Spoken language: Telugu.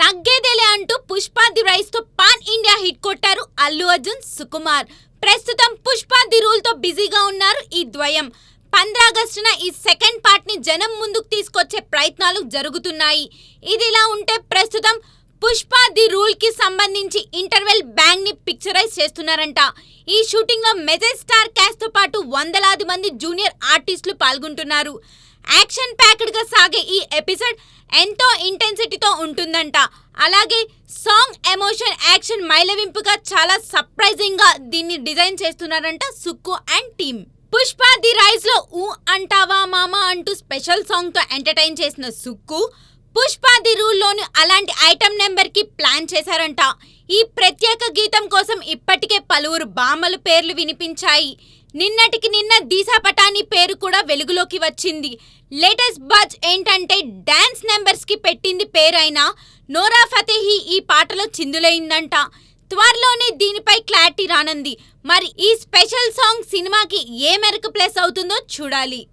తగ్గేదేలే అంటూ పుష్ప ది రైస్ తో పాన్ ఇండియా హిట్ కొట్టారు అల్లు అర్జున్, సుకుమార్. ప్రస్తుతం పుష్ప ది రూల్ తో బిజీగా ఉన్నారు ఈ ద్వయం. 15 ఆగస్టున ఈ సెకండ్ పార్ట్ ని జనం ముందుకు తీసుకొచ్చే ప్రయత్నాలు జరుగుతున్నాయి. ఇదిలా ఉంటే ప్రస్తుతం పుష్ప ది రూల్ కి సంబంధించి ఇంటర్వెల్ బ్యాంగ్ ని పిక్చరైజ్ చేస్తున్నారంట. ఈ షూటింగ్ లో మెసేజ్ స్టార్ క్యాస్ట్ తో పాటు వందలాది మంది జూనియర్ ఆర్టిస్టులు పాల్గొంటున్నారు. యాక్షన్ ప్యాక్డ్ గా సాగే ఈ ఎపిసోడ్ ఎంతో ఇంటెన్సిటీతో ఉంటుందంట. అలాగే సాంగ్, ఎమోషన్, యాక్షన్ మైలవింపుగా చాలా సర్ప్రైజింగ్ గా దీన్ని డిజైన్ చేస్తున్నారంట Sukku and team. Pushpa the rise లో ఊ అంటావా మామా అంటూ స్పెషల్ సాంగ్ తో ఎంటర్టైన్ చేసిన సుక్కు, పుష్ప ది రూల్ లోని అలాంటి ఐటమ్ నెంబర్ కి ప్లాన్ చేశారంట. ఈ ప్రత్యేక గీతం కోసం ఇప్పటికే పలువురు భామల పేర్లు వినిపించాయి. నిన్నటికి నిన్న దిశా పటాని పేరు కూడా వెలుగులోకి వచ్చింది. లేటెస్ట్ బజ్ ఏంటంటే డాన్స్ నెంబర్స్ కి పెట్టింది పేరైనా నోరా ఫతేహి ఈ పాటలో చిందులైందంట. త్వరలోనే దీనిపై క్లారిటీ రానుంది. మరి ఈ స్పెషల్ సాంగ్ సినిమాకి ఏ మేరకు ప్లస్ అవుతుందో చూడాలి.